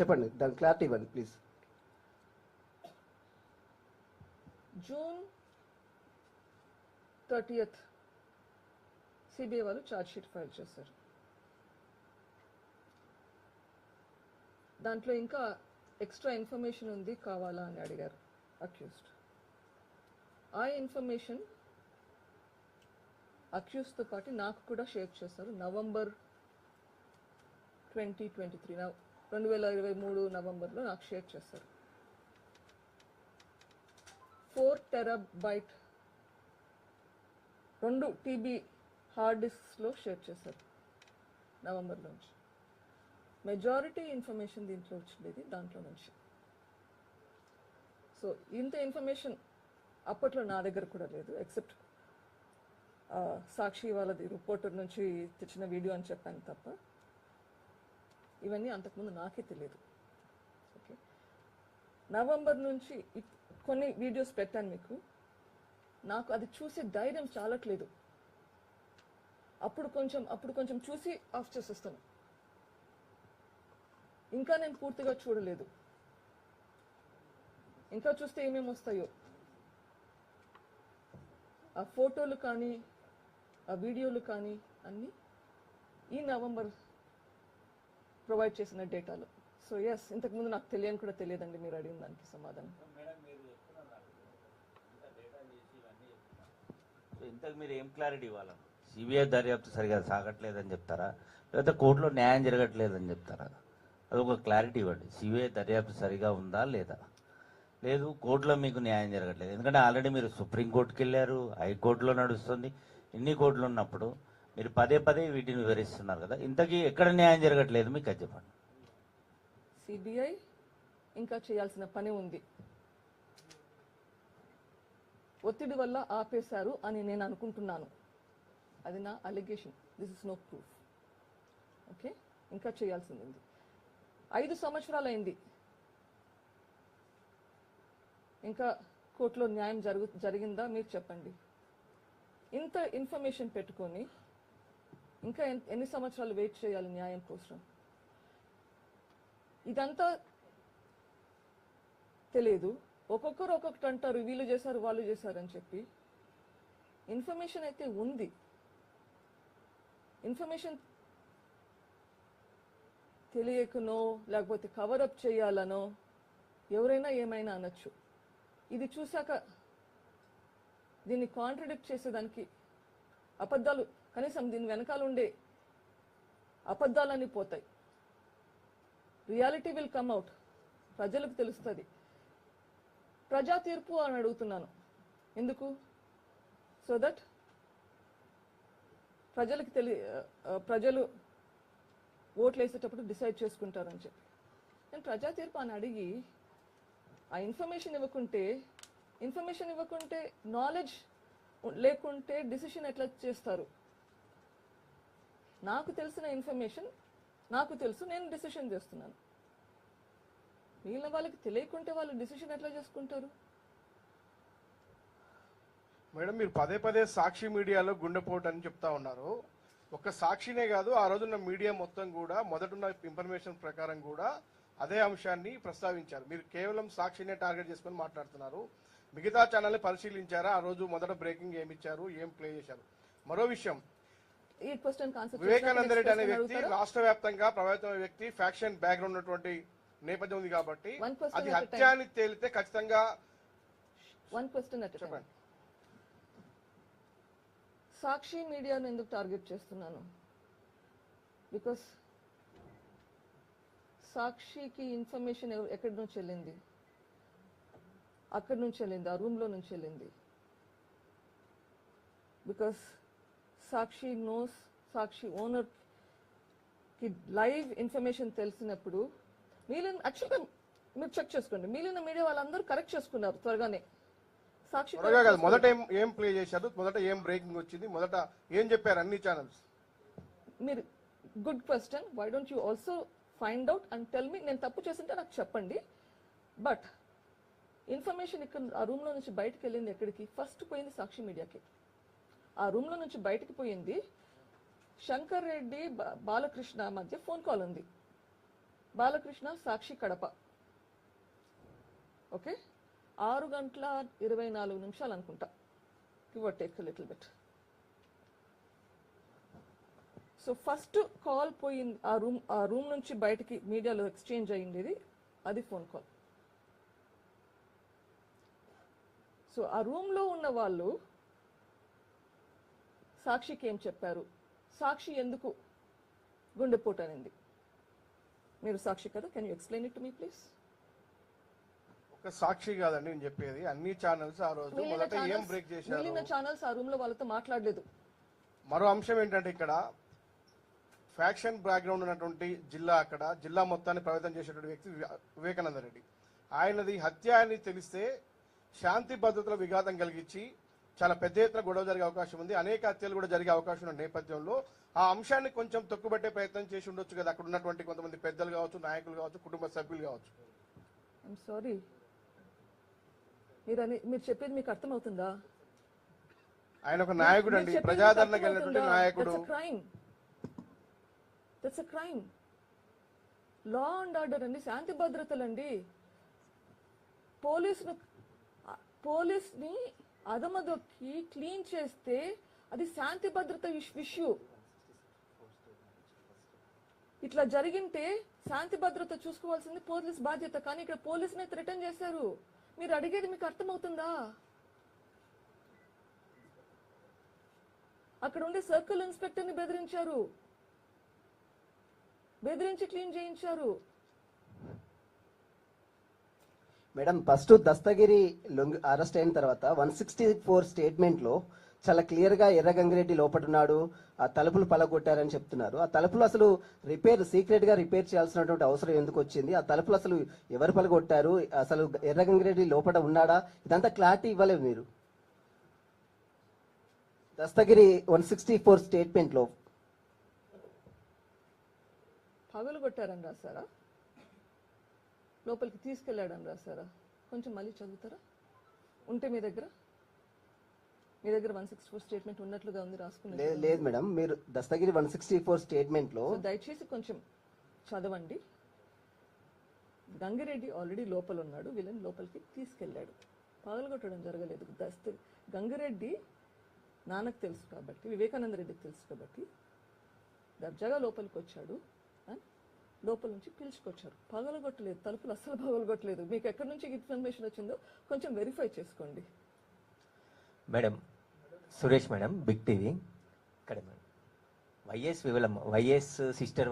చెప్పండి, దాని క్లారిటీ ఇవ్వండి ప్లీజ్. జూన్ 30th సిబిఐ వాళ్ళు ఛార్జ్ షీట్ ఫైల్ చేశారు. దాంట్లో ఇంకా ఎక్స్ట్రా ఇన్ఫర్మేషన్ ఉంది, కావాలా అని అడిగారు అక్యూజ్డ్. ఆ ఇన్ఫర్మేషన్ అక్యూజ్తో పాటు నాకు కూడా షేర్ చేశారు. నవంబర్ 2023 నవంబర్లో నాకు షేర్ చేశారు. 4 TB 2 TB హార్డ్ డిస్క్స్లో షేర్ చేశారు నవంబర్ నుంచి. మెజారిటీ ఇన్ఫర్మేషన్ దీంట్లో వచ్చింది దాంట్లో నుంచి. సో ఇంత ఇన్ఫర్మేషన్ అప్పట్లో నా దగ్గర కూడా లేదు, ఎక్సెప్ట్ సాక్షి వాళ్ళది రిపోర్టర్ నుంచి తెచ్చిన వీడియో అని చెప్పాను తప్ప ఇవన్నీ అంతకుముందు నాకే తెలియదు. ఓకే, నవంబర్ నుంచి కొన్ని వీడియోస్ పెట్టాను మీకు. నాకు అది చూసే ధైర్యం చాలట్లేదు. అప్పుడు కొంచెం చూసి ఆఫ్ చేసేస్తాను. ఇంకా నేను పూర్తిగా చూడలేదు. ఇంకా చూస్తే ఏమేమి వస్తాయో. ఆ ఫోటోలు కానీ ఆ వీడియోలు కానీ అన్నీ ఈ నవంబర్ ప్రొవైడ్ చేసిన డేటాలో. సో ఎస్, ఇంతకుముందు నాకు తెలియని కూడా తెలియదండి మీరు అడిగిన దానికి సమాధానం. ఇంతకు మీరు ఏం క్లారిటీ ఇవ్వాలని? సిబిఐ దర్యాప్తు సరిగా సాగట్లేదని చెప్తారా, లేకపోతే కోర్టులో న్యాయం జరగట్లేదని చెప్తారా? అదొక క్లారిటీ ఇవ్వండి. సిబిఐ దర్యాప్తు సరిగా ఉందా లేదా? లేదు, కోర్టులో మీకు న్యాయం జరగట్లేదు. ఎందుకంటే ఆల్రెడీ మీరు సుప్రీంకోర్టుకి వెళ్ళారు, హైకోర్టులో నడుస్తుంది. ఇన్ని కోర్టులు ఉన్నప్పుడు మీరు పదే వీటిని వివరిస్తున్నారు కదా, ఇంతకీ ఎక్కడ న్యాయం జరగట్లేదు మీకు అది చెప్పండి. సిబిఐ ఇంకా చేయాల్సిన పని ఉంది. ఒత్తిడి వల్ల ఆపేశారు అని నేను అనుకుంటున్నాను. అది నా allegation. This is no proof. Okay, ఇంకా చేయాల్సింది ఉంది. 5 సంవత్సరాలు అయింది. ఇంకా కోర్టులో న్యాయం జరిగిందా మీరు చెప్పండి. ఇంత ఇన్ఫర్మేషన్ పెట్టుకొని ఇంకా ఎన్ని సంవత్సరాలు వెయిట్ చేయాలి న్యాయం కోసం? ఇదంతా తెలియదు. ఒక్కొక్కరు ఒక్కొక్కటి అంటారు, వీళ్ళు చేశారు వాళ్ళు చేశారు అని చెప్పి. ఇన్ఫర్మేషన్ అయితే ఉంది. ఇన్ఫర్మేషన్ తెలియకనో లేకపోతే కవరప్ చేయాలనో ఎవరైనా ఏమైనా అనొచ్చు. ఇది చూశాక దీన్ని కాంట్రడిక్ట్ చేసేదానికి అబద్ధాలు, కనీసం దీని వెనకాల ఉండే అబద్ధాలన్నీ పోతాయి. Reality will come out. ప్రజలకు తెలుస్తుంది. ప్రజా తీర్పు అని అడుగుతున్నాను. ఎందుకు? సో దట్ ప్రజలు ఓట్లు వేసేటప్పుడు డిసైడ్ చేసుకుంటారని చెప్పి. నేను ప్రజా తీర్పు అని అడిగి ఆ ఇన్ఫర్మేషన్ ఇవ్వకుంటే నాలెడ్జ్ లేకుంటే డిసిషన్ ఎట్లా చేస్తారు? నాకు తెలిసిన ఇన్ఫర్మేషన్ నాకు తెలుసు, నేను డిసిషన్ చేస్తున్నాను. మిగిలిన వాళ్ళకి తెలియకుంటే వాళ్ళు డిసిషన్ ఎట్లా చేసుకుంటారు? మేడం, మీరు పదే సాక్షి మీడియాలో గుండెపోటు అని చెప్తా ఉన్నారు. ఒక్క సాక్షినే కాదు, ఆ రోజున్న మీడియా మొత్తం కూడా మొదటున్న ఇన్ఫర్మేషన్ ప్రకారం కూడా అదే అంశాన్ని ప్రస్తావించారు. మీరు కేవలం సాక్షినే టార్గెట్ చేసుకుని మాట్లాడుతున్నారు. మిగతా ఛానల్ని పరిశీలించారా? ఆ రోజు మొదట బ్రేకింగ్ ఏమి ఇచ్చారు, ఏం ప్లే చేశారు? మరో విషయం, వివేకానంద రెడ్డి అనే వ్యక్తి రాష్ట్ర వ్యాప్తంగా ప్రభావితమైన వ్యక్తి, ఫ్యాక్షన్ బ్యాక్గ్రౌండ్ ఉన్నటువంటి నేపథ్యం ఉంది కాబట్టి అది హత్య అని తేలితే ఖచ్చితంగా. చెప్పండి, సాక్షి మీడియాను ఎందుకు టార్గెట్ చేస్తున్నాను? బికాస్ సాక్షికి ఇన్ఫర్మేషన్ ఎక్కడి నుంచి వెళ్ళింది? అక్కడి నుంచి వెళ్ళింది, ఆ రూమ్లో నుంచి వెళ్ళింది. బికాస్ సాక్షి నోస్, సాక్షి ఓనర్కి లైవ్ ఇన్ఫర్మేషన్ తెలిసినప్పుడు యాక్చువల్గా మీరు చెక్ చేసుకోండి, మిగిలిన మీడియా వాళ్ళందరూ కరెక్ట్ చేసుకున్నారు త్వరగానే. సాక్షి మొదట ఏం ప్లే చేశారు, మొదట ఏం బ్రేకింగ్ వచ్చింది, మొదట ఏం చెప్పారు అన్ని ఛానల్స్? మీరు good question. Why don't you also find out and tell me. నేను తప్పు చేస్తుంటే నాకు చెప్పండి. బట్ ఇన్ఫర్మేషన్ ఇక్కడ ఆ రూమ్లో నుంచి బయటకు వెళ్ళింది ఎక్కడికి? ఫస్ట్ పోయింది సాక్షి మీడియాకి. ఆ రూమ్లో నుంచి బయటకు పోయింది శంకర్ రెడ్డి బాలకృష్ణ మధ్య ఫోన్ కాల్ ఉంది. బాలకృష్ణ సాక్షి కడప. ఓకే, 6:24 అనుకుంటా, give or take little bit. So first call పోయింది, ఆ రూమ్ నుంచి బయటికి మీడియాలో ఎక్స్చేంజ్ అయ్యింది, అది ఫోన్ కాల్. సో ఆ రూమ్లో ఉన్న వాళ్ళు సాక్షికి ఏం చెప్పారు, సాక్షి ఎందుకు గుండెపోటు అనింది? మీరు సాక్షి కదా, can you explain it to me please? ఒక సాక్షి కాదండి నేను చెప్పేది, అన్ని ఛానల్స్ ఆ రోజు మొదట ఏం బ్రేక్ చేశారు. మిగిలిన ఛానల్స్ ఆ రూమ్ లో వాళ్ళతో మాట్లాడలేదు. మరో అంశం ఏంటంటే ఇక్కడ ఫ్యాక్షన్ బ్యాక్గ్రౌండ్ ఉన్నటువంటి జిల్లా, అక్కడ జిల్లా మొత్తాన్ని ప్రభావితం చేసేటువంటి వ్యక్తి వివేకానంద రెడ్డి. ఆయనది హత్య అని తెలిస్తే శాంతి భద్రతల విఘాతం కలిగించి చాలా పెద్ద ఎత్తున గొడవ జరిగే అవకాశం ఉంది, అనేక హత్యలు కూడా జరిగే అవకాశం ఉన్న నేపథ్యంలో ఆ అంశాన్ని కొంచెం తొక్కుబట్టే ప్రయత్నం చేసి ఉండొచ్చు కదా అక్కడ ఉన్నటువంటి కొంతమంది పెద్దలు కావచ్చు, నాయకులు కావచ్చు, కుటుంబ సభ్యులు కావచ్చు. ఐఎమ్ సారీ, మీరు చెప్పేది మీకు అర్థమవుతుందా? ఆయన ఒక నాయకుడు అండి, ప్రజాదరణ కలిగినటువంటి నాయకుడు. That's a crime. Law and order అండి, శాంతి భద్రతలండి. పోలీస్ని అదమదొక్కి క్లీన్ చేస్తే అది శాంతి భద్రత ఇష్యూ. ఇట్లా జరిగింటే శాంతి భద్రత చూసుకోవాల్సింది పోలీస్ బాధ్యత, కానీ ఇక్కడ పోలీసుని థ్రెటన్ చేశారు. మీరు అడిగేది మీకు అర్థమవుతుందా? అక్కడ ఉండే సర్కిల్ ఇన్స్పెక్టర్ని బెదిరించారు, బెదిరించి క్లీన్ చేయించారు. మేడం, ఫస్ట్ దస్తగిరి అరెస్ట్ అయిన తర్వాత 164 స్టేట్మెంట్ లో చాలా క్లియర్ గా ఎర్రగంగిరెడ్డి లోపటున్నాడు, ఆ తలుపులు పలగొట్టారని చెప్తున్నారు. ఆ తలుపులు అసలు సీక్రెట్ గా రిపేర్ చేయాల్సినటువంటి అవసరం ఎందుకు వచ్చింది? ఆ తలుపులు అసలు ఎవరు పలగొట్టారు? అసలు ఎర్రగంగిరెడ్డి లోపల ఉన్నాడా? ఇదంతా క్లారిటీ ఇవ్వలేదు మీరు. దస్తగిరి 164 స్టేట్మెంట్ లో పగలు కొట్టారని రాశారా, లోపలికి తీసుకెళ్లాడని రాశారా? కొంచెం మళ్ళీ చదువుతారా? ఉంటే మీ దగ్గర 164 స్టేట్మెంట్ ఉన్నట్లుగా ఉంది, రాసుకున్నారు. లేదు మేడం, మీరు దస్తగిరి 164 స్టేట్మెంట్ లో దయచేసి కొంచెం చదవండి. గంగిరెడ్డి ఆల్రెడీ లోపల ఉన్నాడు, వీళ్ళని లోపలికి తీసుకెళ్లాడు, పగలగొట్టడం జరగలేదు. గంగిరెడ్డి నాన్నకు తెలుసు కాబట్టి, వివేకానంద రెడ్డికి తెలుసు కాబట్టి దర్జాగా లోపలికి వచ్చాడు, లోపల నుంచి పిలుచుకొచ్చారు, పగలగొట్టలేదు. తలుపులు అస్సలు పగలగొట్టలేదు. మీకు ఎక్కడి నుంచి ఇన్ఫర్మేషన్ వచ్చిందో కొంచెం వెరిఫై చేసుకోండి. Madam, Suresh madam, big TV ఇక్కడ. మేడం, వైఎస్ సిస్టర్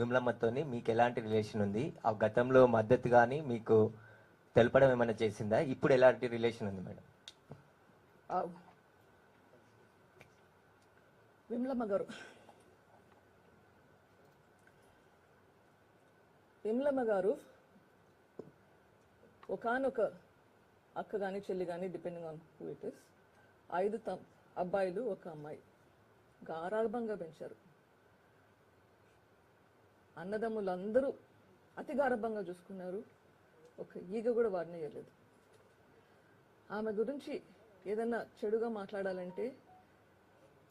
విమలమ్మతో మీకు ఎలాంటి రిలేషన్ ఉంది? ఆ గతంలో మద్దతు కానీ మీకు తెలపడం ఏమైనా చేసిందా? ఇప్పుడు ఎలాంటి రిలేషన్ ఉంది మేడం? విమలమ్మ గారు ఒకానొక అక్క కానీ చెల్లి కానీ, depending on who it is, 5 అబ్బాయిలు 1 అమ్మాయి, గారాభంగా పెంచారు. అన్నదమ్ములందరూ అతి గారాభంగా చూసుకున్నారు. ఒక ఈగ కూడా వాడినేయలేదు. ఆమె గురించి ఏదన్నా చెడుగా మాట్లాడాలంటే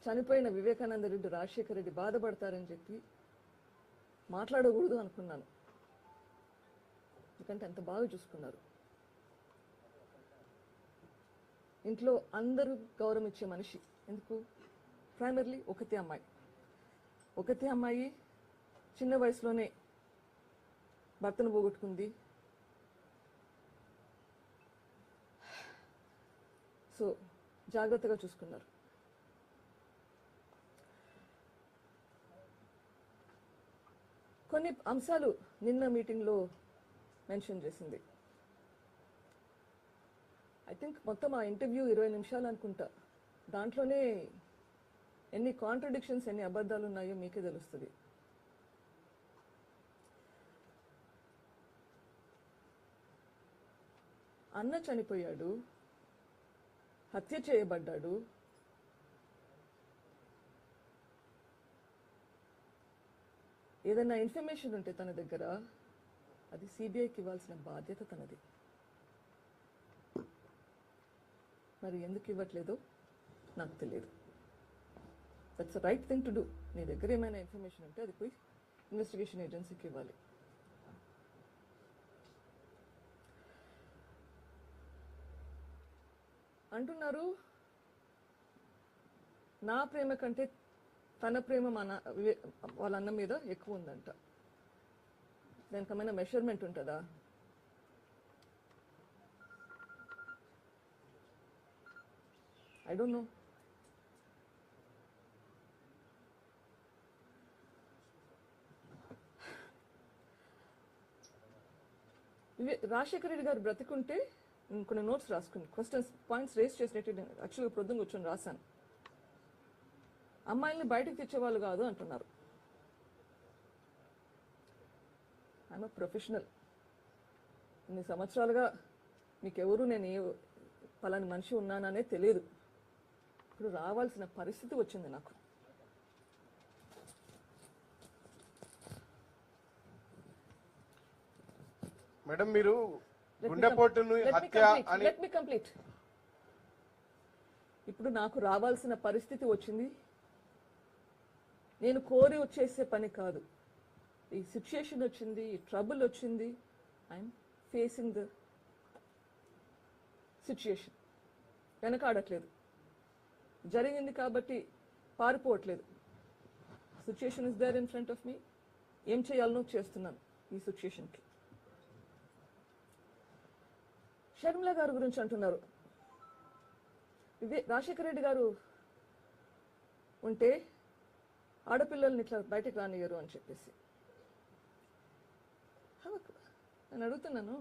చనిపోయిన వివేకానంద రెడ్డి, రాజశేఖర రెడ్డి బాధపడతారని చెప్పి మాట్లాడకూడదు అనుకున్నాను. ఎందుకంటే అంత బాగా చూసుకున్నారు. ఇంట్లో అందరూ గౌరవం ఇచ్చే మనిషి. ఎందుకు? ప్రైమర్లీ ఒకతే అమ్మాయి చిన్న వయసులోనే భర్తను పోగొట్టుకుంది. సో జాగ్రత్తగా చూసుకున్నారు. కొన్ని అంశాలు నిన్న మీటింగ్లో మెన్షన్ చేసింది. ఐ థింక్ మొత్తం ఆ ఇంటర్వ్యూ 20 నిమిషాలు అనుకుంటా. దాంట్లోనే ఎన్ని కాంట్రడిక్షన్స్, ఎన్ని అబద్ధాలు ఉన్నాయో మీకే తెలుస్తుంది. అన్న చనిపోయాడు, హత్య చేయబడ్డాడు, ఏదైనా ఇన్ఫర్మేషన్ ఉంటే తన దగ్గర అది సిబిఐకి ఇవ్వాల్సిన బాధ్యత తనది. మరి ఎందుకు ఇవ్వట్లేదో నాకు తెలియదు. That's right thing to do. నీ దగ్గర ఏమైనా ఇన్ఫర్మేషన్ ఉంటే అది పోయి ఇన్వెస్టిగేషన్ ఏజెన్సీకి ఇవ్వాలి. అంటున్నారు నా ప్రేమ కంటే తన ప్రేమ వాళ్ళ అన్న మీద ఎక్కువ ఉందంట. దానికి ఏమైనా మెషర్మెంట్ ఉంటుందా? I don't know. Rajasekhara Reddy గారు బ్రతికుంటే నేను కొన్ని నోట్స్ రాసుకుని క్వశ్చన్స్ పాయింట్స్ రేస్ చేసినట్టు నేను యాక్చువల్గా ప్రొద్దున కూర్చొని రాశాను. అమ్మాయిల్ని బయటకు తెచ్చేవాళ్ళు కాదు అంటున్నారు. I'm professional. ఇన్ని సంవత్సరాలుగా మీకెవరు నేను ఏ పలాని మనిషి ఉన్నాననే తెలియదు. ఇప్పుడు రావాల్సిన పరిస్థితి వచ్చింది నాకు. మేడం మీరు గుండెపోటును హత్య అని లెట్ మీ కంప్లీట్. ఇప్పుడు నాకు రావాల్సిన పరిస్థితి వచ్చింది. నేను కోరి వచ్చేసే పని కాదు. ఈ సిచ్యుయేషన్ వచ్చింది, ఈ ట్రబుల్ వచ్చింది. I'm facing the situation. వెనకాడట్లేదు. జరిగింది కాబట్టి పారిపోవట్లేదు. Situation is there in front of me. ఏం చేయాలనో చేస్తున్నాను ఈ సిచ్యుయేషన్కి. షర్మిల గారి గురించి అంటున్నారు. రాజశేఖర రెడ్డి గారు ఉంటే ఆడపిల్లల్ని ఇట్లా బయటకు రానియరు అని చెప్పేసి నేను అడుగుతున్నాను.